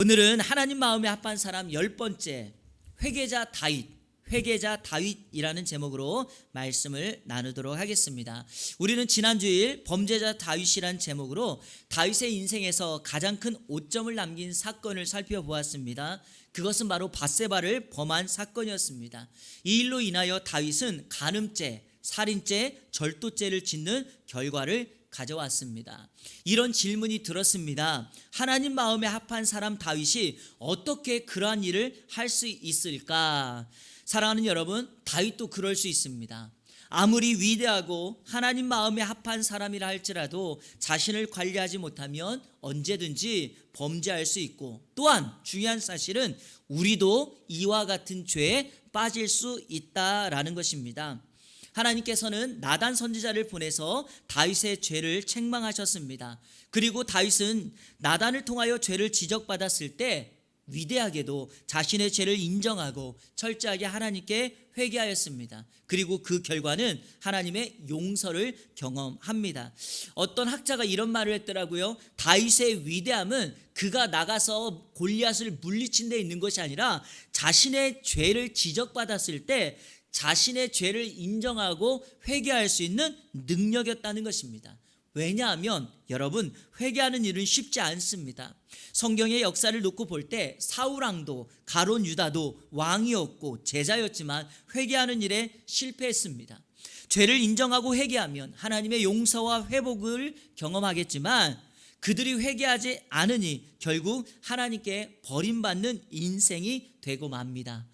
오늘은 하나님 마음에 합한 사람 10번째 회개자 다윗이라는 제목으로 말씀을 나누도록 하겠습니다. 우리는 지난 주일 범죄자 다윗이라는 제목으로 다윗의 인생에서 가장 큰 오점을 남긴 사건을 살펴보았습니다. 그것은 바로 밧세바를 범한 사건이었습니다. 이 일로 인하여 다윗은 간음죄, 살인죄, 절도죄를 짓는 결과를 가져왔습니다. 이런 질문이 들었습니다. 하나님 마음에 합한 사람 다윗이 어떻게 그러한 일을 할 수 있을까? 사랑하는 여러분, 다윗도 그럴 수 있습니다. 아무리 위대하고 하나님 마음에 합한 사람이라 할지라도 자신을 관리하지 못하면 언제든지 범죄할 수 있고, 또한 중요한 사실은 우리도 이와 같은 죄에 빠질 수 있다라는 것입니다. 하나님께서는 나단 선지자를 보내서 다윗의 죄를 책망하셨습니다. 그리고 다윗은 나단을 통하여 죄를 지적받았을 때 위대하게도 자신의 죄를 인정하고 철저하게 하나님께 회개하였습니다. 그리고 그 결과는 하나님의 용서를 경험합니다. 어떤 학자가 이런 말을 했더라고요. 다윗의 위대함은 그가 나가서 골리앗을 물리친 데 있는 것이 아니라 자신의 죄를 지적받았을 때 자신의 죄를 인정하고 회개할 수 있는 능력이었다는 것입니다. 왜냐하면 여러분, 회개하는 일은 쉽지 않습니다. 성경의 역사를 놓고 볼 때 사울왕도 가론 유다도 왕이었고 제자였지만 회개하는 일에 실패했습니다. 죄를 인정하고 회개하면 하나님의 용서와 회복을 경험하겠지만 그들이 회개하지 않으니 결국 하나님께 버림받는 인생이 되고 맙니다.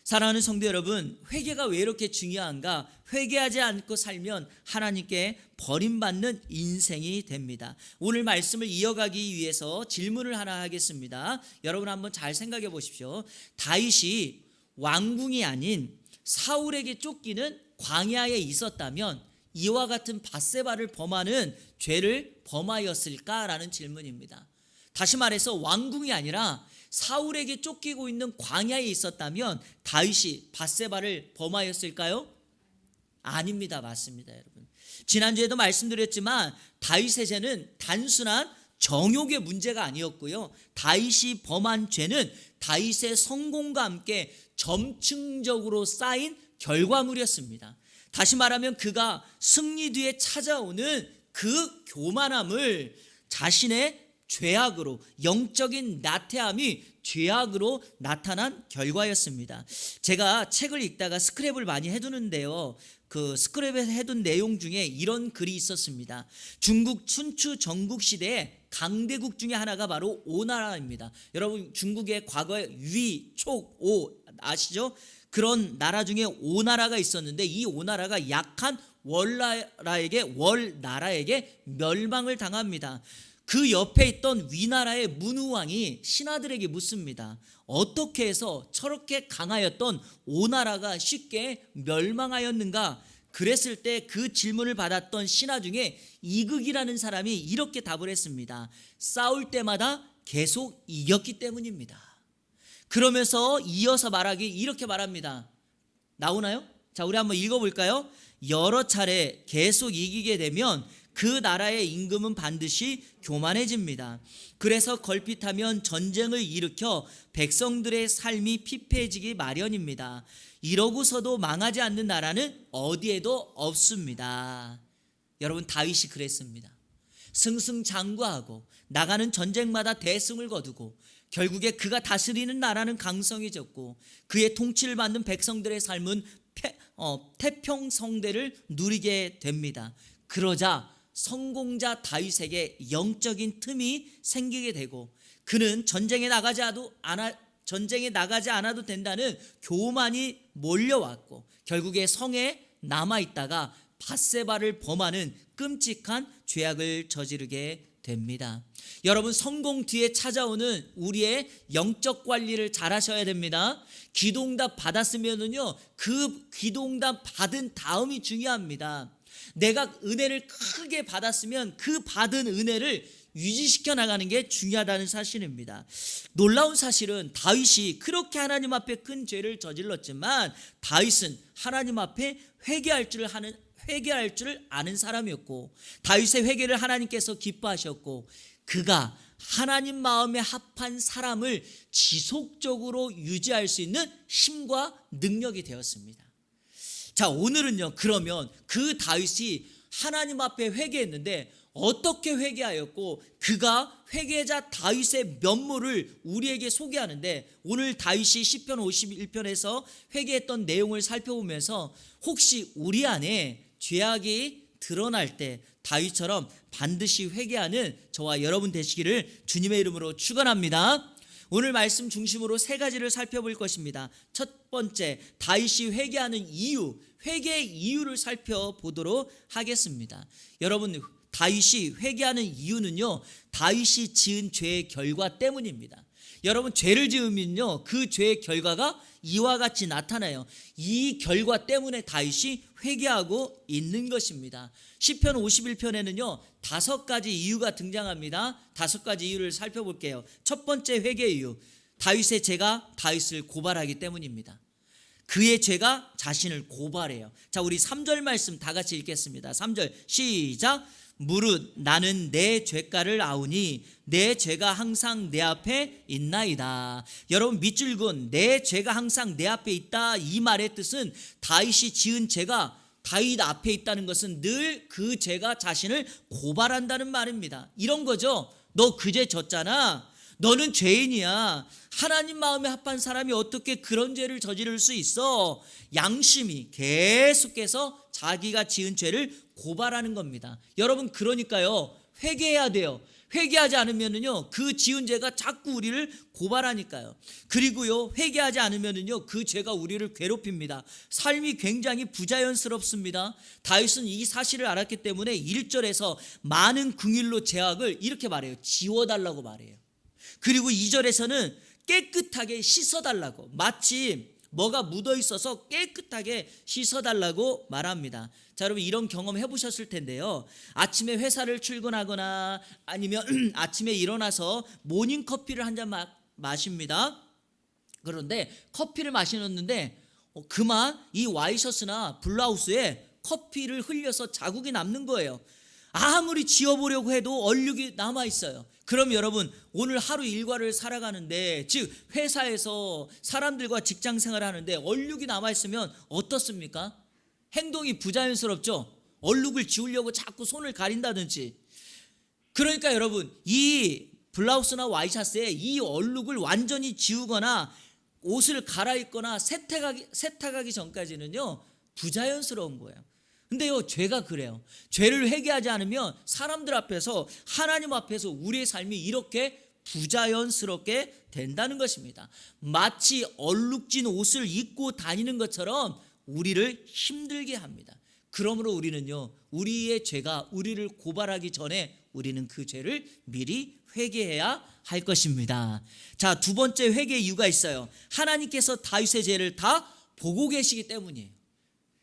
사랑하는 성도 여러분, 회개가 왜 이렇게 중요한가? 회개하지 않고 살면 하나님께 버림받는 인생이 됩니다. 오늘 말씀을 이어가기 위해서 질문을 하나 하겠습니다. 여러분 한번 잘 생각해 보십시오. 다윗이 왕궁이 아닌 사울에게 쫓기는 광야에 있었다면 이와 같은 밧세바를 범하는 죄를 범하였을까라는 질문입니다. 다시 말해서 왕궁이 아니라 사울에게 쫓기고 있는 광야에 있었다면 다윗이 밧세바를 범하였을까요? 아닙니다. 맞습니다, 여러분. 지난주에도 말씀드렸지만 다윗의 죄는 단순한 정욕의 문제가 아니었고요. 다윗이 범한 죄는 다윗의 성공과 함께 점층적으로 쌓인 결과물이었습니다. 다시 말하면 그가 승리 뒤에 찾아오는 그 교만함을 자신의 죄악으로, 영적인 나태함이 죄악으로 나타난 결과였습니다. 제가 책을 읽다가 스크랩을 많이 해두는데요, 그 스크랩에 해둔 내용 중에 이런 글이 있었습니다. 중국 춘추 전국시대의 강대국 중에 하나가 바로 오나라입니다. 여러분, 중국의 과거에 위, 촉, 오 아시죠? 그런 나라 중에 오나라가 있었는데 이 오나라가 약한 월나라에게 멸망을 당합니다. 그 옆에 있던 위나라의 문우왕이 신하들에게 묻습니다. 어떻게 해서 저렇게 강하였던 오나라가 쉽게 멸망하였는가? 그랬을 때 그 질문을 받았던 신하 중에 이극이라는 사람이 이렇게 답을 했습니다. 싸울 때마다 계속 이겼기 때문입니다. 그러면서 이어서 이렇게 말합니다. 나오나요? 자, 우리 한번 읽어볼까요? 여러 차례 계속 이기게 되면 그 나라의 임금은 반드시 교만해집니다. 그래서 걸핏하면 전쟁을 일으켜 백성들의 삶이 피폐해지기 마련입니다. 이러고서도 망하지 않는 나라는 어디에도 없습니다. 여러분, 다윗이 그랬습니다. 승승장구하고 나가는 전쟁마다 대승을 거두고 결국에 그가 다스리는 나라는 강성해졌고 그의 통치를 받는 백성들의 삶은 태평성대를 누리게 됩니다. 그러자 성공자 다윗에게 영적인 틈이 생기게 되고 그는 전쟁에 나가지 않아도 된다는 교만이 몰려왔고 결국에 성에 남아있다가 밧세바를 범하는 끔찍한 죄악을 저지르게 됩니다. 여러분, 성공 뒤에 찾아오는 우리의 영적 관리를 잘 하셔야 됩니다. 기도응답 받았으면은요, 그 기도응답 받은 다음이 중요합니다. 내가 은혜를 크게 받았으면 그 받은 은혜를 유지시켜 나가는 게 중요하다는 사실입니다. 놀라운 사실은 다윗이 그렇게 하나님 앞에 큰 죄를 저질렀지만 다윗은 하나님 앞에 회개할 줄 아는 사람이었고, 다윗의 회개를 하나님께서 기뻐하셨고, 그가 하나님 마음에 합한 사람을 지속적으로 유지할 수 있는 힘과 능력이 되었습니다. 자, 오늘은요, 그러면 그 다윗이 하나님 앞에 회개했는데 어떻게 회개하였고, 그가 회개자 다윗의 면모를 우리에게 소개하는데, 오늘 다윗이 시편 51편에서 회개했던 내용을 살펴보면서 혹시 우리 안에 죄악이 드러날 때 다윗처럼 반드시 회개하는 저와 여러분 되시기를 주님의 이름으로 축원합니다. 오늘 말씀 중심으로 세 가지를 살펴볼 것입니다. 첫 번째, 다윗이 회개하는 이유, 회개의 이유를 살펴보도록 하겠습니다. 여러분, 다윗이 회개하는 이유는요, 다윗이 지은 죄의 결과 때문입니다. 여러분, 죄를 지으면요, 그 죄의 결과가 이와 같이 나타나요. 이 결과 때문에 다윗이 회개하고 있는 것입니다. 시편 51편에는요 5가지 이유가 등장합니다. 5가지 이유를 살펴볼게요. 첫 번째 회개 이유, 다윗의 죄가 다윗을 고발하기 때문입니다. 그의 죄가 자신을 고발해요. 자, 우리 3절 말씀 다 같이 읽겠습니다. 3절 시작. 무릇 나는 내 죄가를 아우니 내 죄가 항상 내 앞에 있나이다. 여러분, 밑줄근 내 죄가 항상 내 앞에 있다, 이 말의 뜻은 다윗이 지은 죄가 다윗 앞에 있다는 것은 늘 그 죄가 자신을 고발한다는 말입니다. 이런 거죠. 너 그제 졌잖아. 너는 죄인이야. 하나님 마음에 합한 사람이 어떻게 그런 죄를 저지를 수 있어? 양심이 계속해서 자기가 지은 죄를 고발하는 겁니다. 여러분, 그러니까요, 회개해야 돼요. 회개하지 않으면은요, 그 지은 죄가 자꾸 우리를 고발하니까요. 그리고요, 회개하지 않으면은요, 그 죄가 우리를 괴롭힙니다. 삶이 굉장히 부자연스럽습니다. 다윗은 이 사실을 알았기 때문에 1절에서 많은 긍휼로 죄악을 이렇게 말해요. 지워달라고 말해요. 그리고 2절에서는 깨끗하게 씻어달라고, 마치 뭐가 묻어 있어서 깨끗하게 씻어달라고 말합니다. 자, 여러분, 이런 경험 해보셨을 텐데요, 아침에 회사를 출근하거나 아니면 아침에 일어나서 모닝커피를 한 잔 마십니다. 그런데 커피를 마시는데 그만 이 와이셔츠나 블라우스에 커피를 흘려서 자국이 남는 거예요. 아무리 지워보려고 해도 얼룩이 남아있어요. 그럼 여러분, 오늘 하루 일과를 살아가는데, 즉 회사에서 사람들과 직장 생활을 하는데 얼룩이 남아있으면 어떻습니까? 행동이 부자연스럽죠. 얼룩을 지우려고 자꾸 손을 가린다든지. 그러니까 여러분, 이 블라우스나 와이셔츠에 이 얼룩을 완전히 지우거나 옷을 갈아입거나 세탁하기 전까지는요 부자연스러운 거예요. 근데요, 죄가 그래요. 죄를 회개하지 않으면 사람들 앞에서, 하나님 앞에서 우리의 삶이 이렇게 부자연스럽게 된다는 것입니다. 마치 얼룩진 옷을 입고 다니는 것처럼 우리를 힘들게 합니다. 그러므로 우리는요, 우리의 죄가 우리를 고발하기 전에 우리는 그 죄를 미리 회개해야 할 것입니다. 자, 두 번째 회개 이유가 있어요. 하나님께서 다윗의 죄를 다 보고 계시기 때문이에요.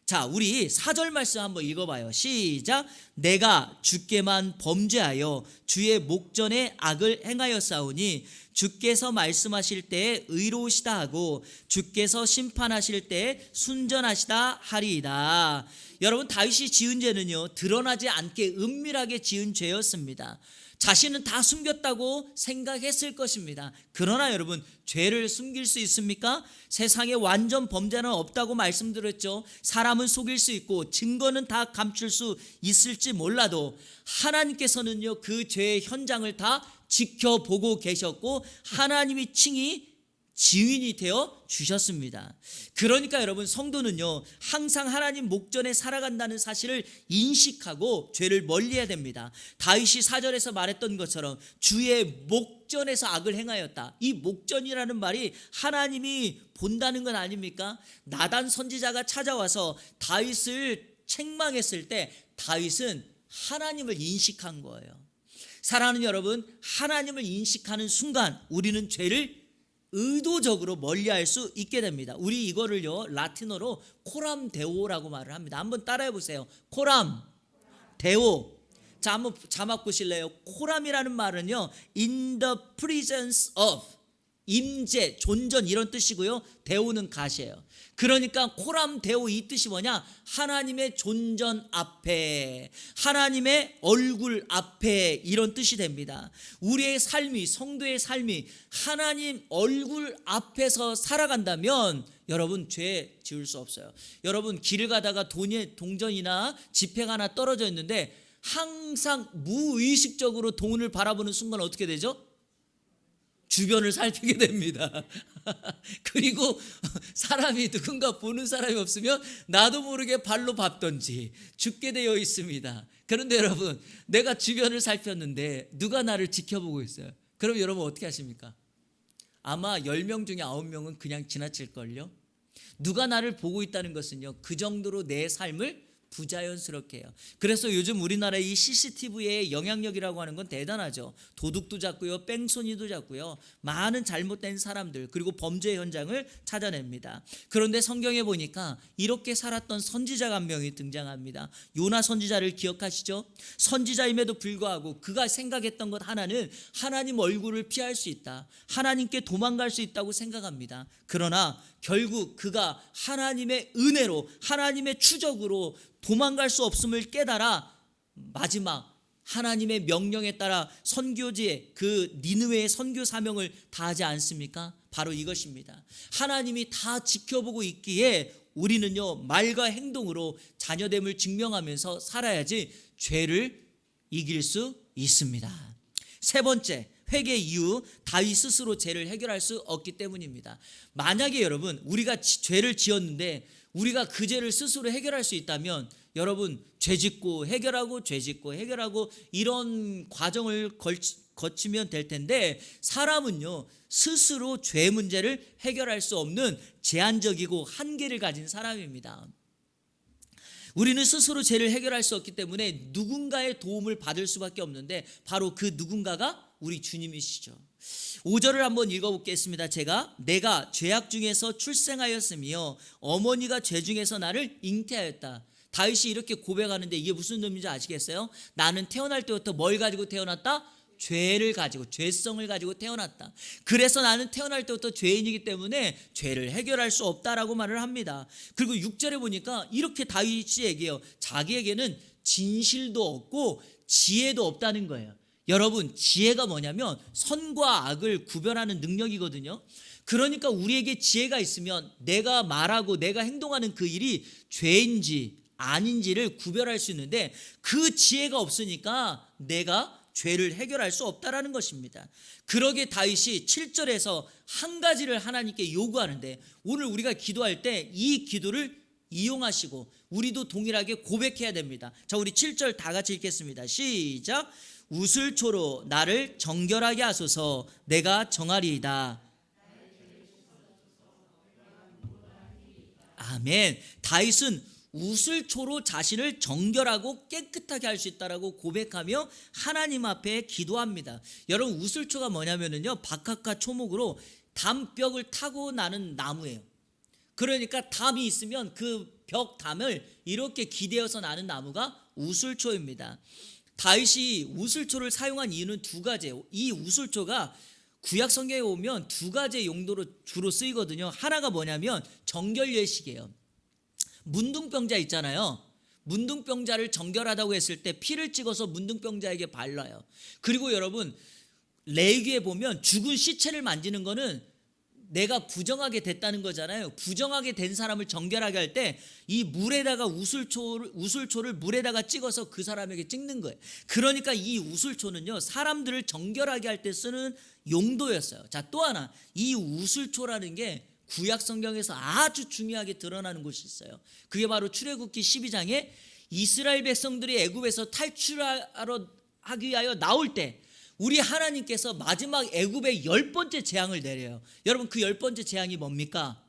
자, 우리 4절 말씀 한번 읽어봐요. 시작. 내가 주께만 범죄하여 주의 목전에 악을 행하였사오니 주께서 말씀하실 때에 의로우시다 하고 주께서 심판하실 때에 순전하시다 하리이다. 여러분, 다윗이 지은 죄는요 드러나지 않게 은밀하게 지은 죄였습니다. 자신은 다 숨겼다고 생각했을 것입니다. 그러나 여러분, 죄를 숨길 수 있습니까? 세상에 완전 범죄는 없다고 말씀드렸죠. 사람은 속일 수 있고 증거는 다 감출 수 있을지 몰라도 하나님께서는요 그 죄의 현장을 다 지켜보고 계셨고 하나님이 칭히 증인이 되어 주셨습니다. 그러니까 여러분, 성도는요 항상 하나님 목전에 살아간다는 사실을 인식하고 죄를 멀리해야 됩니다. 다윗이 4절에서 말했던 것처럼 주의 목전에서 악을 행하였다. 이 목전이라는 말이 하나님이 본다는 건 아닙니까? 나단 선지자가 찾아와서 다윗을 책망했을 때 다윗은 하나님을 인식한 거예요. 사랑하는 여러분, 하나님을 인식하는 순간 우리는 죄를 의도적으로 멀리할 수 있게 됩니다. 우리 이거를요 라틴어로 코람 데오라고 말을 합니다. 한번 따라해 보세요. 코람 데오. 자, 한번 자막 보실래요? 코람이라는 말은요 in the presence of, 임재, 존전 이런 뜻이고요. 데오는 가시예요. 그러니까 코람 데오 이 뜻이 뭐냐? 하나님의 존전 앞에, 하나님의 얼굴 앞에 이런 뜻이 됩니다. 우리의 삶이, 성도의 삶이 하나님 얼굴 앞에서 살아간다면 여러분 죄 지을 수 없어요. 여러분 길을 가다가 동전이나 지폐가 하나 떨어져 있는데 항상 무의식적으로 돈을 바라보는 순간 어떻게 되죠? 주변을 살피게 됩니다. 그리고 사람이 누군가 보는 사람이 없으면 나도 모르게 발로 밟던지 죽게 되어 있습니다. 그런데 여러분, 내가 주변을 살폈는데 누가 나를 지켜보고 있어요. 그럼 여러분 어떻게 하십니까? 아마 10명 중에 9명은 그냥 지나칠걸요. 누가 나를 보고 있다는 것은요, 그 정도로 내 삶을 부자연스럽게 해요. 그래서 요즘 우리나라의 이 CCTV의 영향력이라고 하는 건 대단하죠. 도둑도 잡고요, 뺑소니도 잡고요, 많은 잘못된 사람들 그리고 범죄 현장을 찾아냅니다. 그런데 성경에 보니까 이렇게 살았던 선지자가 한 명이 등장합니다. 요나 선지자를 기억하시죠? 선지자임에도 불구하고 그가 생각했던 것 하나는 하나님 얼굴을 피할 수 있다, 하나님께 도망갈 수 있다고 생각합니다. 그러나 결국 그가 하나님의 은혜로, 하나님의 추적으로 도망갈 수 없음을 깨달아 마지막 하나님의 명령에 따라 선교지에 그 니느웨의 선교 사명을 다하지 않습니까? 바로 이것입니다. 하나님이 다 지켜보고 있기에 우리는요, 말과 행동으로 자녀됨을 증명하면서 살아야지 죄를 이길 수 있습니다. 세 번째, 회개 이후 다윗 스스로 죄를 해결할 수 없기 때문입니다. 만약에 여러분 우리가 죄를 지었는데 우리가 그 죄를 스스로 해결할 수 있다면 여러분 죄짓고 해결하고 죄짓고 해결하고 이런 과정을 거치면 될 텐데, 사람은요 스스로 죄 문제를 해결할 수 없는 제한적이고 한계를 가진 사람입니다. 우리는 스스로 죄를 해결할 수 없기 때문에 누군가의 도움을 받을 수밖에 없는데 바로 그 누군가가 우리 주님이시죠. 5절을 한번 읽어보겠습니다. 내가 죄악 중에서 출생하였으며 어머니가 죄 중에서 나를 잉태하였다. 다윗이 이렇게 고백하는데 이게 무슨 의미인지 아시겠어요? 나는 태어날 때부터 뭘 가지고 태어났다? 죄를 가지고, 죄성을 가지고 태어났다. 그래서 나는 태어날 때부터 죄인이기 때문에 죄를 해결할 수 없다라고 말을 합니다. 그리고 6절에 보니까 이렇게 다윗이 얘기해요. 자기에게는 진실도 없고 지혜도 없다는 거예요. 여러분, 지혜가 뭐냐면 선과 악을 구별하는 능력이거든요. 그러니까 우리에게 지혜가 있으면 내가 말하고 내가 행동하는 그 일이 죄인지 아닌지를 구별할 수 있는데, 그 지혜가 없으니까 내가 죄를 해결할 수 없다라는 것입니다. 그러게 다윗이 7절에서 한 가지를 하나님께 요구하는데, 오늘 우리가 기도할 때 이 기도를 이용하시고 우리도 동일하게 고백해야 됩니다. 자, 우리 7절 다 같이 읽겠습니다. 시작. 우슬초로 나를 정결하게 하소서, 내가 정하리이다. 아멘. 다윗은 우슬초로 자신을 정결하고 깨끗하게 할 수 있다라고 고백하며 하나님 앞에 기도합니다. 여러분, 우슬초가 뭐냐면요, 박학과 초목으로 담벽을 타고 나는 나무예요. 그러니까 담이 있으면 그 벽 담을 이렇게 기대어서 나는 나무가 우슬초입니다. 다윗이 우슬초를 사용한 이유는 두 가지예요. 이 우슬초가 구약 성경에 오면 두 가지 용도로 주로 쓰이거든요. 하나가 뭐냐면 정결 예식이에요. 문둥병자 있잖아요. 문둥병자를 정결하다고 했을 때 피를 찍어서 문둥병자에게 발라요. 그리고 여러분, 레위기에 보면 죽은 시체를 만지는 거는 내가 부정하게 됐다는 거잖아요. 부정하게 된 사람을 정결하게 할 때 이 물에다가 우슬초를 물에다가 찍어서 그 사람에게 찍는 거예요. 그러니까 이 우슬초는요, 사람들을 정결하게 할 때 쓰는 용도였어요. 자, 또 하나, 이 우슬초라는 게 구약 성경에서 아주 중요하게 드러나는 곳이 있어요. 그게 바로 출애굽기 12장에 이스라엘 백성들이 애굽에서 탈출하기 위하여 나올 때 우리 하나님께서 마지막 애굽의 10번째 재앙을 내려요. 여러분, 그 10번째 재앙이 뭡니까?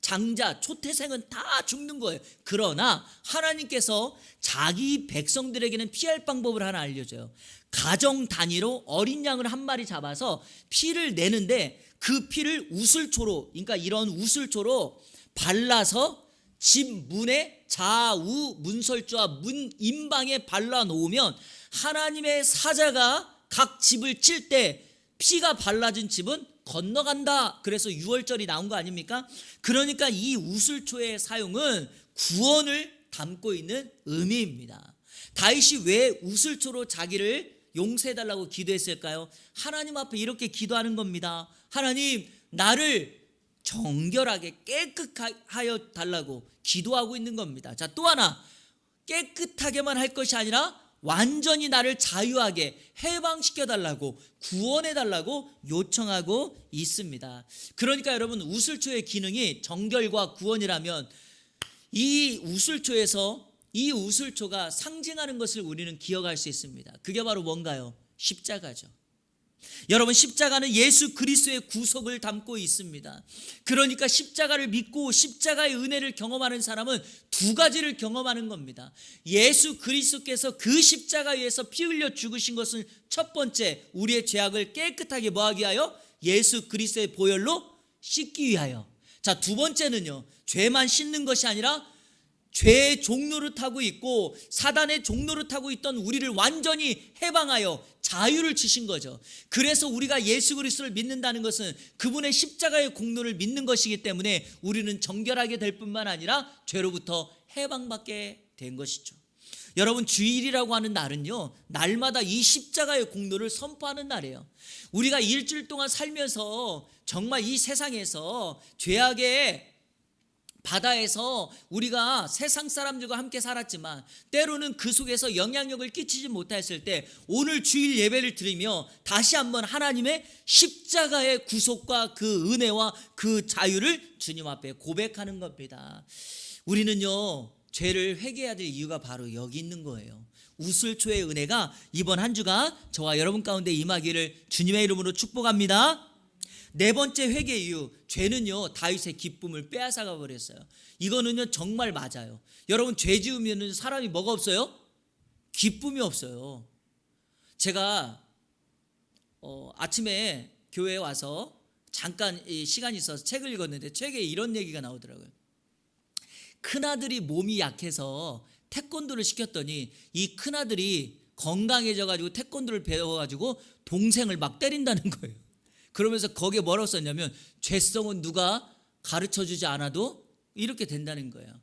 장자, 초태생은 다 죽는 거예요. 그러나 하나님께서 자기 백성들에게는 피할 방법을 하나 알려줘요. 가정 단위로 어린 양을 한 마리 잡아서 피를 내는데 그 피를 우슬초로, 그러니까 이런 우슬초로 발라서 집 문에 좌우 문설주와 문 임방에 발라 놓으면 하나님의 사자가 각 집을 칠 때 피가 발라진 집은 건너간다. 그래서 6월절이 나온 거 아닙니까? 그러니까 이 우슬초의 사용은 구원을 담고 있는 의미입니다. 다윗이 왜 우슬초로 자기를 용서해달라고 기도했을까요? 하나님 앞에 이렇게 기도하는 겁니다. 하나님, 나를 정결하게 깨끗하여 달라고 기도하고 있는 겁니다. 자, 또 하나, 깨끗하게만 할 것이 아니라 완전히 나를 자유하게 해방시켜 달라고, 구원해 달라고 요청하고 있습니다. 그러니까 여러분, 우슬초의 기능이 정결과 구원이라면 이 우슬초가 상징하는 것을 우리는 기억할 수 있습니다. 그게 바로 뭔가요? 십자가죠. 여러분, 십자가는 예수 그리스도의 구속을 담고 있습니다. 그러니까 십자가를 믿고 십자가의 은혜를 경험하는 사람은 두 가지를 경험하는 겁니다. 예수 그리스도께서 그 십자가 위에서 피 흘려 죽으신 것은 첫 번째, 우리의 죄악을 깨끗하게 뭐하기 위하여? 예수 그리스도의 보혈로 씻기 위하여. 자, 두 번째는요, 죄만 씻는 것이 아니라 죄의 종로를 타고 있고 사단의 종로를 타고 있던 우리를 완전히 해방하여 자유를 주신 거죠. 그래서 우리가 예수 그리스도를 믿는다는 것은 그분의 십자가의 공로를 믿는 것이기 때문에 우리는 정결하게 될 뿐만 아니라 죄로부터 해방받게 된 것이죠. 여러분, 주일이라고 하는 날은요, 날마다 이 십자가의 공로를 선포하는 날이에요. 우리가 일주일 동안 살면서 정말 이 세상에서 죄악의 바다에서 우리가 세상 사람들과 함께 살았지만 때로는 그 속에서 영향력을 끼치지 못했을 때 오늘 주일 예배를 드리며 다시 한번 하나님의 십자가의 구속과 그 은혜와 그 자유를 주님 앞에 고백하는 겁니다. 우리는요, 죄를 회개해야 될 이유가 바로 여기 있는 거예요. 우슬초의 은혜가 이번 한 주가 저와 여러분 가운데 임하기를 주님의 이름으로 축복합니다. 네 번째 회개 이유, 죄는요 다윗의 기쁨을 빼앗아가 버렸어요. 이거는요 정말 맞아요. 여러분, 죄 지으면 사람이 뭐가 없어요? 기쁨이 없어요. 제가 아침에 교회에 와서 잠깐 시간이 있어서 책을 읽었는데 책에 이런 얘기가 나오더라고요. 큰아들이 몸이 약해서 태권도를 시켰더니 이 큰아들이 건강해져가지고 태권도를 배워가지고 동생을 막 때린다는 거예요. 그러면서 거기에 뭐라고 썼냐면, 죄성은 누가 가르쳐주지 않아도 이렇게 된다는 거예요.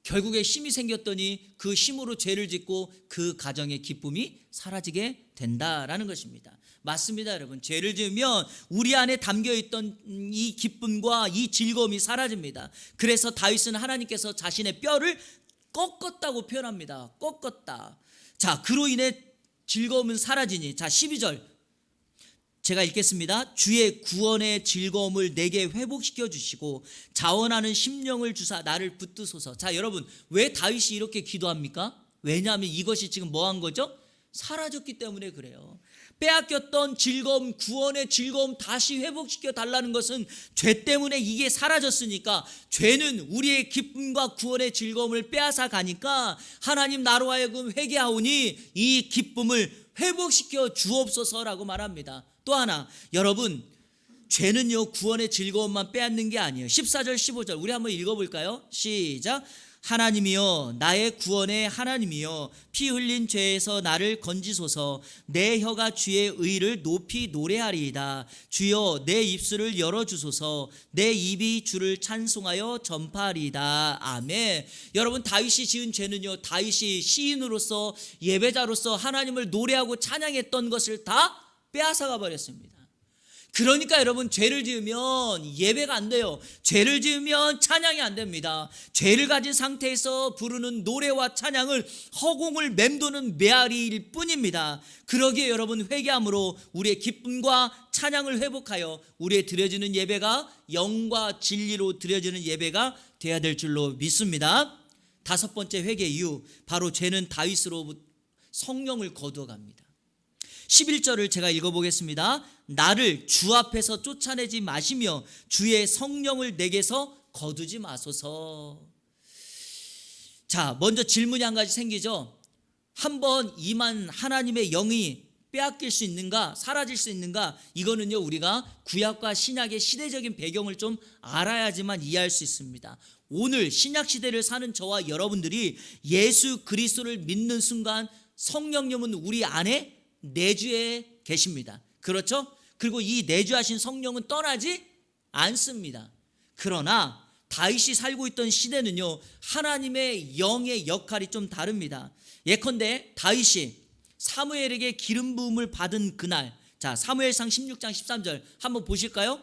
결국에 힘이 생겼더니 그 힘으로 죄를 짓고 그 가정의 기쁨이 사라지게 된다라는 것입니다. 맞습니다, 여러분. 죄를 지으면 우리 안에 담겨있던 이 기쁨과 이 즐거움이 사라집니다. 그래서 다윗은 하나님께서 자신의 뼈를 꺾었다고 표현합니다. 꺾었다. 자, 그로 인해 즐거움은 사라지니, 자 12절 제가 읽겠습니다. 주의 구원의 즐거움을 내게 회복시켜 주시고 자원하는 심령을 주사 나를 붙드소서. 자, 여러분, 왜 다윗이 이렇게 기도합니까? 왜냐하면 이것이 지금 뭐한 거죠? 사라졌기 때문에 그래요. 빼앗겼던 즐거움, 구원의 즐거움 다시 회복시켜 달라는 것은 죄 때문에 이게 사라졌으니까, 죄는 우리의 기쁨과 구원의 즐거움을 빼앗아 가니까 하나님, 나로 하여금 회개하오니 이 기쁨을 회복시켜 주옵소서라고 말합니다. 또 하나, 여러분, 죄는요 구원의 즐거움만 빼앗는 게 아니에요. 14절 15절 우리 한번 읽어볼까요? 시작. 하나님이여, 나의 구원의 하나님이여, 피 흘린 죄에서 나를 건지소서. 내 혀가 주의 의를 높이 노래하리이다. 주여, 내 입술을 열어주소서. 내 입이 주를 찬송하여 전파하리이다. 아멘. 여러분, 다윗이 지은 죄는요, 다윗이 시인으로서 예배자로서 하나님을 노래하고 찬양했던 것을 다 빼앗아가 버렸습니다. 그러니까 여러분, 죄를 지으면 예배가 안 돼요. 죄를 지으면 찬양이 안 됩니다. 죄를 가진 상태에서 부르는 노래와 찬양을 허공을 맴도는 메아리일 뿐입니다. 그러기에 여러분, 회개함으로 우리의 기쁨과 찬양을 회복하여 우리의 드려지는 예배가 영과 진리로 드려지는 예배가 되어야 될 줄로 믿습니다. 다섯 번째 회개 이유, 바로 죄는 다윗으로 성령을 거두어갑니다. 11절을 제가 읽어보겠습니다. 나를 주 앞에서 쫓아내지 마시며 주의 성령을 내게서 거두지 마소서. 자, 먼저 질문이 한 가지 생기죠. 한번 임한 하나님의 영이 빼앗길 수 있는가, 사라질 수 있는가? 이거는요, 우리가 구약과 신약의 시대적인 배경을 좀 알아야지만 이해할 수 있습니다. 오늘 신약 시대를 사는 저와 여러분들이 예수 그리스도를 믿는 순간 성령님은 우리 안에 내주에 계십니다. 그렇죠? 그리고 이 내주하신 성령은 떠나지 않습니다. 그러나 다윗이 살고 있던 시대는요, 하나님의 영의 역할이 좀 다릅니다. 예컨대 다윗이 사무엘에게 기름 부음을 받은 그날, 자 사무엘상 16장 13절 한번 보실까요?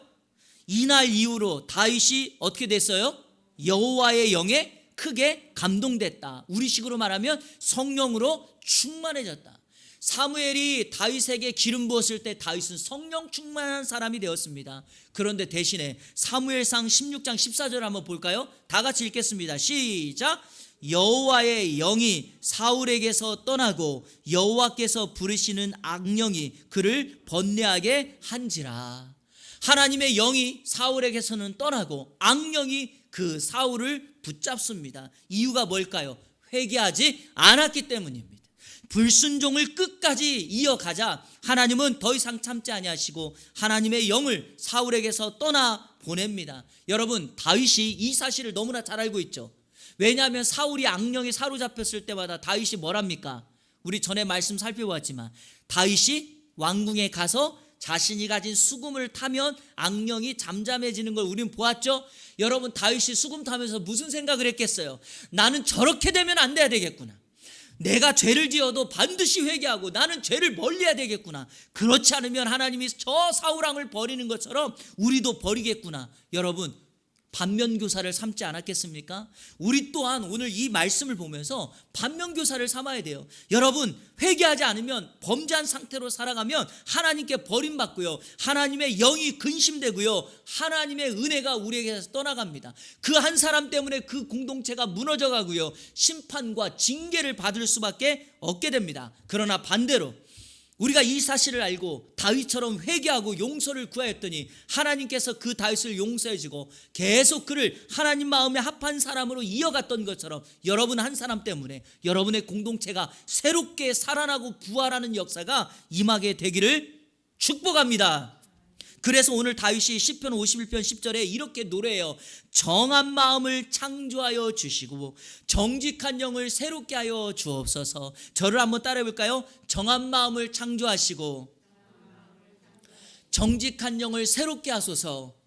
이날 이후로 다윗이 어떻게 됐어요? 여호와의 영에 크게 감동됐다. 우리식으로 말하면 성령으로 충만해졌다. 사무엘이 다윗에게 기름 부었을 때 다윗은 성령 충만한 사람이 되었습니다. 그런데 대신에 사무엘상 16장 14절 한번 볼까요? 다 같이 읽겠습니다. 시작. 여호와의 영이 사울에게서 떠나고 여호와께서 부르시는 악령이 그를 번뇌하게 한지라. 하나님의 영이 사울에게서는 떠나고 악령이 그 사울을 붙잡습니다. 이유가 뭘까요? 회개하지 않았기 때문입니다. 불순종을 끝까지 이어가자 하나님은 더 이상 참지 아니하시고 하나님의 영을 사울에게서 떠나 보냅니다. 여러분, 다윗이 이 사실을 너무나 잘 알고 있죠. 왜냐하면 사울이 악령에 사로잡혔을 때마다 다윗이 뭐랍니까? 우리 전에 말씀 살펴봤지만 다윗이 왕궁에 가서 자신이 가진 수금을 타면 악령이 잠잠해지는 걸 우리는 보았죠. 여러분, 다윗이 수금 타면서 무슨 생각을 했겠어요? 나는 저렇게 되면 안 돼야 되겠구나. 내가 죄를 지어도 반드시 회개하고 나는 죄를 멀리해야 되겠구나. 그렇지 않으면 하나님이 저 사울왕을 버리는 것처럼 우리도 버리겠구나. 여러분, 반면교사를 삼지 않았겠습니까? 우리 또한 오늘 이 말씀을 보면서 반면교사를 삼아야 돼요. 여러분, 회개하지 않으면 범죄한 상태로 살아가면 하나님께 버림받고요, 하나님의 영이 근심되고요, 하나님의 은혜가 우리에게서 떠나갑니다. 그 한 사람 때문에 그 공동체가 무너져가고요, 심판과 징계를 받을 수밖에 없게 됩니다. 그러나 반대로 우리가 이 사실을 알고 다윗처럼 회개하고 용서를 구하였더니 하나님께서 그 다윗을 용서해주고 계속 그를 하나님 마음에 합한 사람으로 이어갔던 것처럼 여러분 한 사람 때문에 여러분의 공동체가 새롭게 살아나고 부활하는 역사가 임하게 되기를 축복합니다. 그래서 오늘 다윗이 시편 51편 10절에 이렇게 노래해요. 정한 마음을 창조하여 주시고 정직한 영을 새롭게 하여 주옵소서. 저를 한번 따라해 볼까요? 정한 마음을 창조하시고 정직한 영을 새롭게 하소서.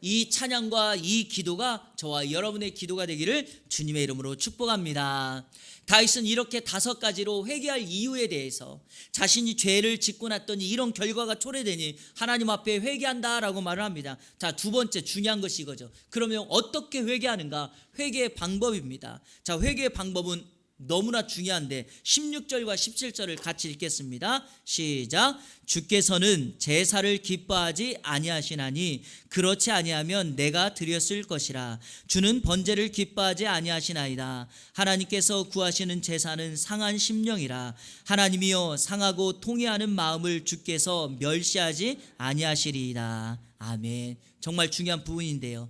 이 찬양과 이 기도가 저와 여러분의 기도가 되기를 주님의 이름으로 축복합니다. 다윗은 이렇게 5가지로 회개할 이유에 대해서 자신이 죄를 짓고 났더니 이런 결과가 초래되니 하나님 앞에 회개한다라고 말을 합니다. 자, 2번째 중요한 것이 이거죠. 그러면 어떻게 회개하는가? 회개의 방법입니다. 자, 회개의 방법은 너무나 중요한데 16절과 17절을 같이 읽겠습니다. 시작. 주께서는 제사를 기뻐하지 아니하시나니 그렇지 아니하면 내가 드렸을 것이라. 주는 번제를 기뻐하지 아니하시나이다. 하나님께서 구하시는 제사는 상한 심령이라. 하나님이여 상하고 통회하는 마음을 주께서 멸시하지 아니하시리이다. 아멘. 정말 중요한 부분인데요.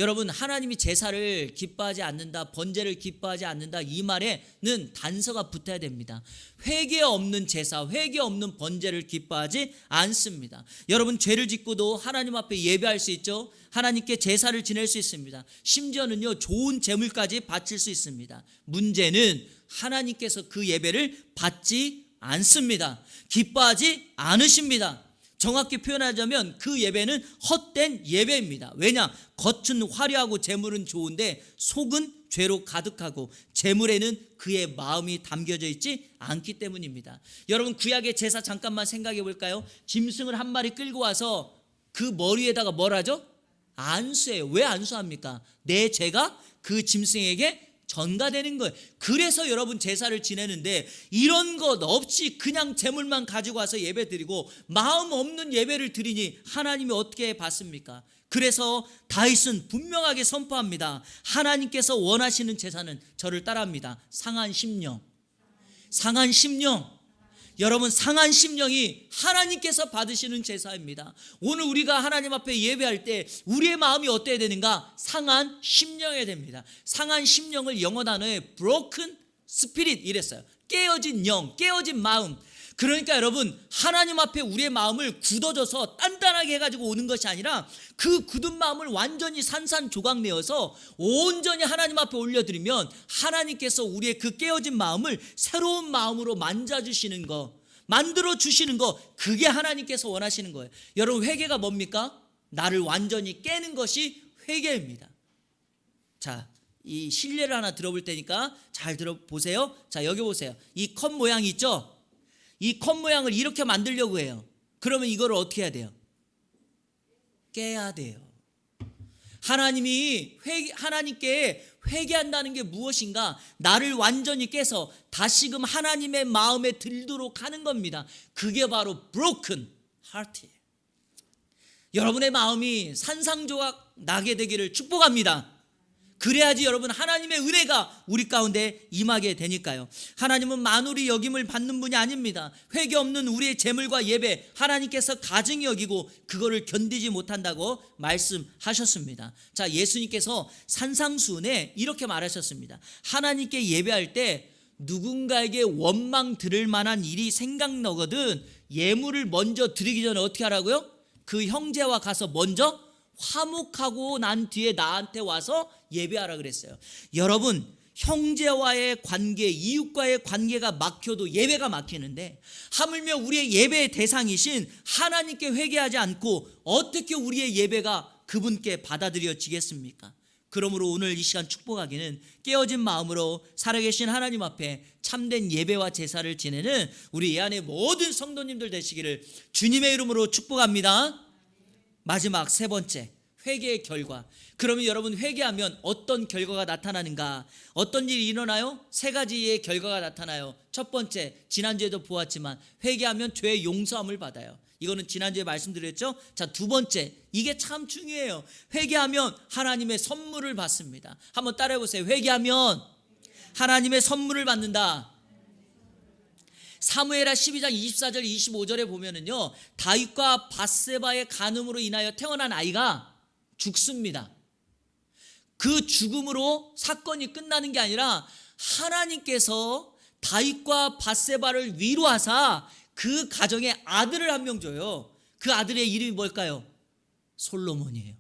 여러분, 하나님이 제사를 기뻐하지 않는다, 번제를 기뻐하지 않는다, 이 말에는 단서가 붙어야 됩니다. 회개 없는 제사, 회개 없는 번제를 기뻐하지 않습니다. 여러분, 죄를 짓고도 하나님 앞에 예배할 수 있죠. 하나님께 제사를 지낼 수 있습니다. 심지어는요, 좋은 제물까지 바칠 수 있습니다. 문제는 하나님께서 그 예배를 받지 않습니다. 기뻐하지 않으십니다. 정확히 표현하자면 그 예배는 헛된 예배입니다. 왜냐? 겉은 화려하고 재물은 좋은데 속은 죄로 가득하고 재물에는 그의 마음이 담겨져 있지 않기 때문입니다. 여러분, 구약의 제사 잠깐만 생각해 볼까요? 짐승을 한 마리 끌고 와서 그 머리에다가 뭘 하죠? 안수해요. 왜 안수합니까? 내 죄가 그 짐승에게 전가되는 거예요. 그래서 여러분 제사를 지내는데 이런 것 없이 그냥 재물만 가지고 와서 예배 드리고 마음 없는 예배를 드리니 하나님이 어떻게 받습니까? 그래서 다윗은 분명하게 선포합니다. 하나님께서 원하시는 제사는 저를 따라합니다. 상한 심령. 상한 심령. 여러분, 상한 심령이 하나님께서 받으시는 제사입니다. 오늘 우리가 하나님 앞에 예배할 때 우리의 마음이 어때야 되는가? 상한 심령이어야 됩니다. 상한 심령을 영어 단어에 broken spirit 이랬어요. 깨어진 영, 깨어진 마음. 그러니까 여러분, 하나님 앞에 우리의 마음을 굳어져서 단단하게 해가지고 오는 것이 아니라 그 굳은 마음을 완전히 산산조각 내어서 온전히 하나님 앞에 올려드리면 하나님께서 우리의 그 깨어진 마음을 새로운 마음으로 만져주시는 거, 만들어 주시는 거, 그게 하나님께서 원하시는 거예요. 여러분, 회개가 뭡니까? 나를 완전히 깨는 것이 회개입니다. 자, 이 실례를 하나 들어볼 테니까 잘 들어보세요. 자, 여기 보세요. 이 컵 모양이 있죠? 이 컵 모양을 이렇게 만들려고 해요. 그러면 이거를 어떻게 해야 돼요? 깨야 돼요. 하나님께 회개한다는 게 무엇인가? 나를 완전히 깨서 다시금 하나님의 마음에 들도록 하는 겁니다. 그게 바로 broken heart이에요. 여러분의 마음이 산상조각 나게 되기를 축복합니다. 그래야지 여러분, 하나님의 은혜가 우리 가운데 임하게 되니까요. 하나님은 만홀히 여김을 받는 분이 아닙니다. 회개 없는 우리의 재물과 예배, 하나님께서 가증히 여기고 그거를 견디지 못한다고 말씀하셨습니다. 자, 예수님께서 산상수훈에 이렇게 말하셨습니다. 하나님께 예배할 때 누군가에게 원망 들을 만한 일이 생각나거든 예물을 먼저 드리기 전에 어떻게 하라고요? 그 형제와 가서 먼저 화목하고 난 뒤에 나한테 와서 예배하라 그랬어요. 여러분, 형제와의 관계, 이웃과의 관계가 막혀도 예배가 막히는데, 하물며 우리의 예배의 대상이신 하나님께 회개하지 않고 어떻게 우리의 예배가 그분께 받아들여지겠습니까? 그러므로 오늘 이 시간 축복하기는 깨어진 마음으로 살아계신 하나님 앞에 참된 예배와 제사를 지내는 우리 이 안에 모든 성도님들 되시기를 주님의 이름으로 축복합니다. 마지막 세 번째, 회개의 결과. 그러면 여러분, 회개하면 어떤 결과가 나타나는가? 어떤 일이 일어나요? 세 가지의 결과가 나타나요. 첫 번째, 지난주에도 보았지만 회개하면 죄의 용서함을 받아요. 이거는 지난주에 말씀드렸죠. 자, 두 번째, 이게 참 중요해요. 회개하면 하나님의 선물을 받습니다. 한번 따라해 보세요. 회개하면 하나님의 선물을 받는다. 사무엘하 12장 24절 25절에 보면은요, 다윗과 밧세바의 간음으로 인하여 태어난 아이가 죽습니다. 그 죽음으로 사건이 끝나는 게 아니라 하나님께서 다윗과 밧세바를 위로하사 그 가정에 아들을 한 명 줘요. 그 아들의 이름이 뭘까요? 솔로몬이에요.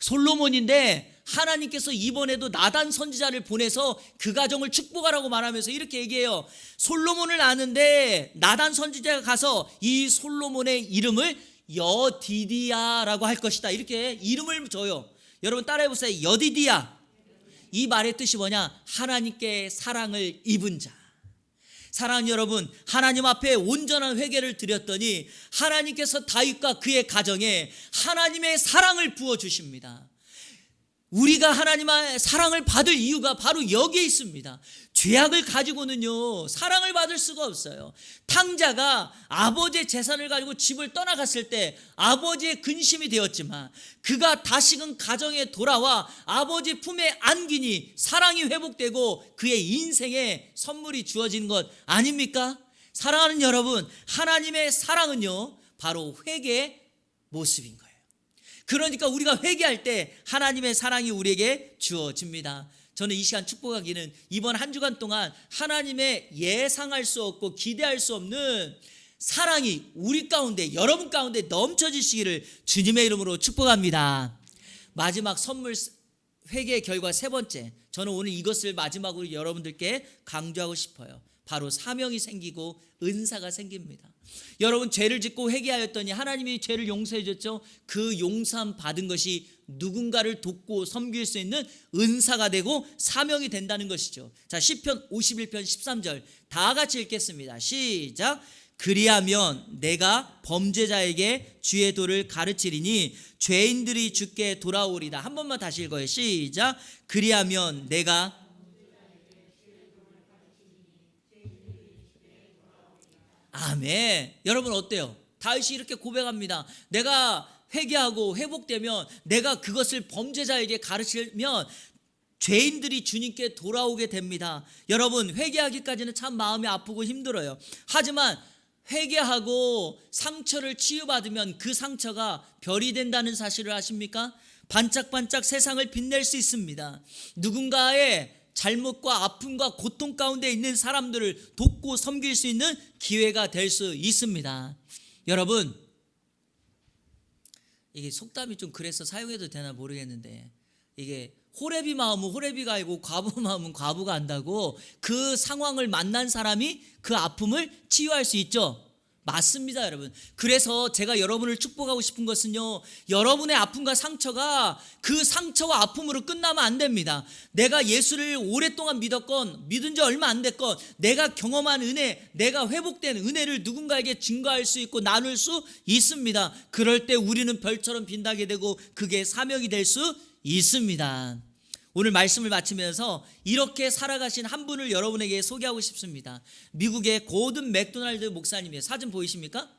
솔로몬인데 하나님께서 이번에도 나단 선지자를 보내서 그 가정을 축복하라고 말하면서 이렇게 얘기해요. 솔로몬을 아는데 나단 선지자가 가서 이 솔로몬의 이름을 여디디야라고 할 것이다, 이렇게 이름을 줘요. 여러분 따라해 보세요. 여디디야. 이 말의 뜻이 뭐냐? 하나님께 사랑을 입은 자. 사랑하는 여러분, 하나님 앞에 온전한 회개를 드렸더니 하나님께서 다윗과 그의 가정에 하나님의 사랑을 부어주십니다. 우리가 하나님의 사랑을 받을 이유가 바로 여기에 있습니다. 죄악을 가지고는요, 사랑을 받을 수가 없어요. 탕자가 아버지의 재산을 가지고 집을 떠나갔을 때 아버지의 근심이 되었지만 그가 다시금 가정에 돌아와 아버지 품에 안기니 사랑이 회복되고 그의 인생에 선물이 주어지는 것 아닙니까? 사랑하는 여러분, 하나님의 사랑은요, 바로 회개의 모습인 거예요. 그러니까 우리가 회개할 때 하나님의 사랑이 우리에게 주어집니다. 저는 이 시간 축복하기는 이번 한 주간 동안 하나님의 예상할 수 없고 기대할 수 없는 사랑이 우리 가운데, 여러분 가운데 넘쳐지시기를 주님의 이름으로 축복합니다. 마지막 선물, 회개의 결과 세 번째, 저는 오늘 이것을 마지막으로 여러분들께 강조하고 싶어요. 바로 사명이 생기고 은사가 생깁니다. 여러분, 죄를 짓고 회개하였더니 하나님이 죄를 용서해 줬죠. 그 용서함 받은 것이 누군가를 돕고 섬길 수 있는 은사가 되고 사명이 된다는 것이죠. 자, 시편 51편 13절 다 같이 읽겠습니다. 시작. 그리하면 내가 범죄자에게 주의 도를 가르치리니 죄인들이 주께 돌아오리다. 한 번만 다시 읽어요. 시작. 그리하면 내가 아멘. 여러분 어때요? 다윗이 이렇게 고백합니다. 내가 회개하고 회복되면 내가 그것을 범죄자에게 가르치면 죄인들이 주님께 돌아오게 됩니다. 여러분, 회개하기까지는 참 마음이 아프고 힘들어요. 하지만 회개하고 상처를 치유받으면 그 상처가 별이 된다는 사실을 아십니까? 반짝반짝 세상을 빛낼 수 있습니다. 누군가의 잘못과 아픔과 고통 가운데 있는 사람들을 돕고 섬길 수 있는 기회가 될 수 있습니다. 여러분, 이게 속담이 좀 그래서 사용해도 되나 모르겠는데, 이게 호레비 마음은 호레비가 알고 과부 마음은 과부가 안다고, 그 상황을 만난 사람이 그 아픔을 치유할 수 있죠. 맞습니다, 여러분. 그래서 제가 여러분을 축복하고 싶은 것은요, 여러분의 아픔과 상처가 그 상처와 아픔으로 끝나면 안 됩니다. 내가 예수를 오랫동안 믿었건 믿은 지 얼마 안 됐건 내가 경험한 은혜, 내가 회복된 은혜를 누군가에게 증거할 수 있고 나눌 수 있습니다. 그럴 때 우리는 별처럼 빛나게 되고 그게 사명이 될 수 있습니다. 오늘 말씀을 마치면서 이렇게 살아가신 한 분을 여러분에게 소개하고 싶습니다. 미국의 고든 맥도날드 목사님이에요. 사진 보이십니까?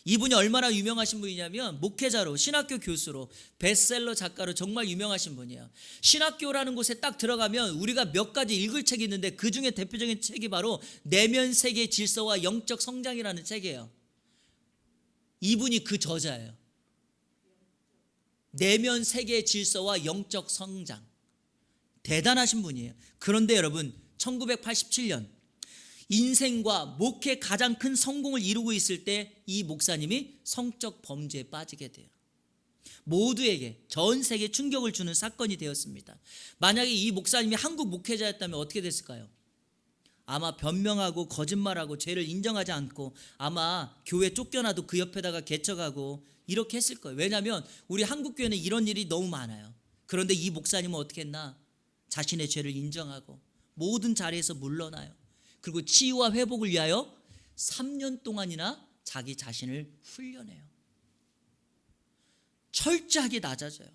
이분이 얼마나 유명하신 분이냐면 목회자로, 신학교 교수로, 베스트셀러 작가로 정말 유명하신 분이에요. 신학교라는 곳에 딱 들어가면 우리가 몇 가지 읽을 책이 있는데 그 중에 대표적인 책이 바로 내면 세계 질서와 영적 성장이라는 책이에요. 이분이 그 저자예요. 내면 세계의 질서와 영적 성장. 대단하신 분이에요. 그런데 여러분, 1987년 인생과 목회 가장 큰 성공을 이루고 있을 때 이 목사님이 성적 범죄에 빠지게 돼요. 모두에게, 전 세계에 충격을 주는 사건이 되었습니다. 만약에 이 목사님이 한국 목회자였다면 어떻게 됐을까요? 아마 변명하고 거짓말하고 죄를 인정하지 않고 아마 교회 쫓겨나도 그 옆에다가 개척하고 이렇게 했을 거예요. 왜냐하면 우리 한국 교회는 이런 일이 너무 많아요. 그런데 이 목사님은 어떻게 했나? 자신의 죄를 인정하고 모든 자리에서 물러나요. 그리고 치유와 회복을 위하여 3년 동안이나 자기 자신을 훈련해요. 철저하게 낮아져요.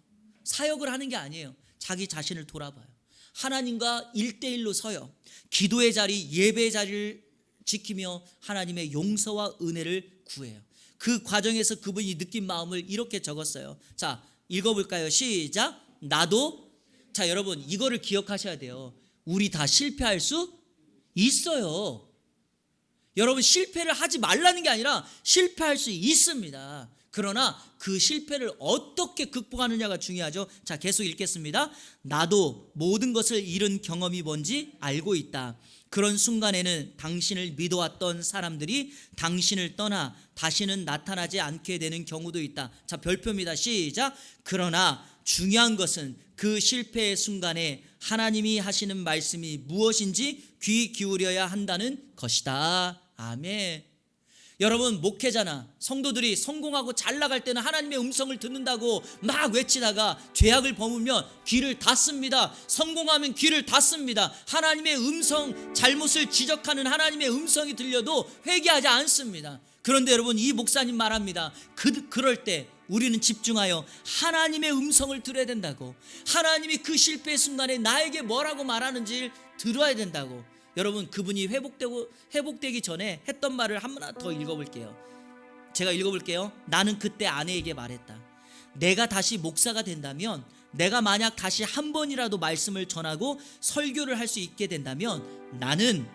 사역을 하는 게 아니에요. 자기 자신을 돌아봐요. 하나님과 1대1로 서요. 기도의 자리, 예배의 자리를 지키며 하나님의 용서와 은혜를 구해요. 그 과정에서 그분이 느낀 마음을 이렇게 적었어요. 자, 읽어볼까요? 시작. 나도. 자, 여러분 이거를 기억하셔야 돼요. 우리 다 실패할 수 있어요. 여러분 실패를 하지 말라는 게 아니라 실패할 수 있습니다. 그러나 그 실패를 어떻게 극복하느냐가 중요하죠. 자, 계속 읽겠습니다. 나도 모든 것을 잃은 경험이 뭔지 알고 있다. 그런 순간에는 당신을 믿어왔던 사람들이 당신을 떠나 다시는 나타나지 않게 되는 경우도 있다. 자, 별표입니다. 시작. 그러나 중요한 것은 그 실패의 순간에 하나님이 하시는 말씀이 무엇인지 귀 기울여야 한다는 것이다. 아멘. 여러분 목회자나 성도들이 성공하고 잘 나갈 때는 하나님의 음성을 듣는다고 막 외치다가 죄악을 범으면 귀를 닫습니다. 성공하면 귀를 닫습니다. 하나님의 음성, 잘못을 지적하는 하나님의 음성이 들려도 회개하지 않습니다. 그런데 여러분 이 목사님 말합니다. 그럴 때 우리는 집중하여 하나님의 음성을 들어야 된다고. 하나님이 그 실패의 순간에 나에게 뭐라고 말하는지 들어야 된다고. 여러분 그분이 회복되기 전에 했던 말을 한 번 더 읽어볼게요. 제가 읽어볼게요. 나는 그때 아내에게 말했다. 내가 다시 목사가 된다면, 내가 만약 다시 한 번이라도 말씀을 전하고 설교를 할 수 있게 된다면 나는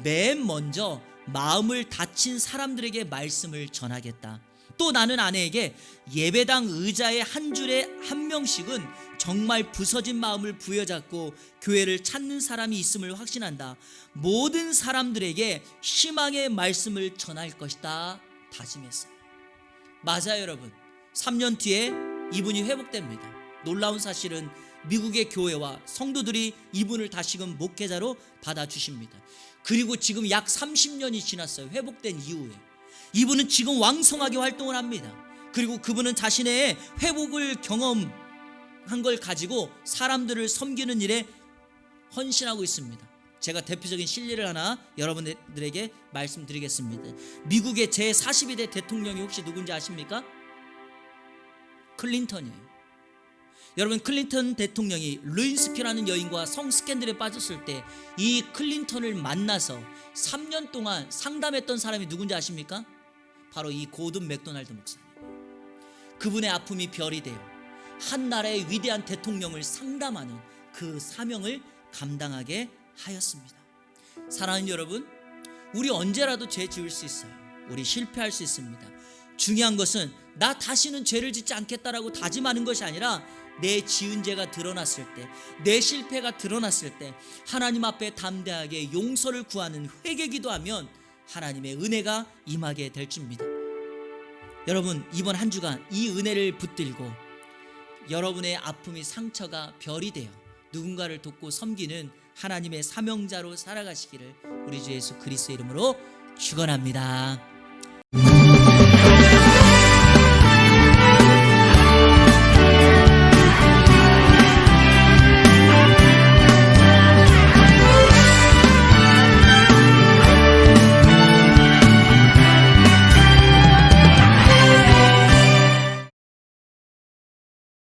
맨 먼저 마음을 다친 사람들에게 말씀을 전하겠다. 또 나는 아내에게 예배당 의자의 한 줄에 한 명씩은 정말 부서진 마음을 부여잡고 교회를 찾는 사람이 있음을 확신한다. 모든 사람들에게 희망의 말씀을 전할 것이다 다짐했어요. 맞아요 여러분. 3년 뒤에 이분이 회복됩니다. 놀라운 사실은 미국의 교회와 성도들이 이분을 다시금 목회자로 받아주십니다. 그리고 지금 약 30년이 지났어요. 회복된 이후에 이분은 지금 왕성하게 활동을 합니다. 그리고 그분은 자신의 회복을 경험한 걸 가지고 사람들을 섬기는 일에 헌신하고 있습니다. 제가 대표적인 실례를 하나 여러분들에게 말씀드리겠습니다. 미국의 제42대 대통령이 혹시 누군지 아십니까? 클린턴이에요. 여러분 클린턴 대통령이 루인스키라는 여인과 성 스캔들에 빠졌을 때 이 클린턴을 만나서 3년 동안 상담했던 사람이 누군지 아십니까? 바로 이 고든 맥도날드 목사님. 그분의 아픔이 별이 되어 한 나라의 위대한 대통령을 상담하는 그 사명을 감당하게 하였습니다. 사랑하는 여러분, 우리 언제라도 죄 지을 수 있어요. 우리 실패할 수 있습니다. 중요한 것은 나 다시는 죄를 짓지 않겠다라고 다짐하는 것이 아니라 내 지은 죄가 드러났을 때, 내 실패가 드러났을 때 하나님 앞에 담대하게 용서를 구하는 회개기도하면 하나님의 은혜가 임하게 될 줄입니다. 여러분 이번 한 주간 이 은혜를 붙들고 여러분의 아픔이 상처가 별이 되어 누군가를 돕고 섬기는 하나님의 사명자로 살아가시기를 우리 주 예수 그리스도의 이름으로 축원합니다.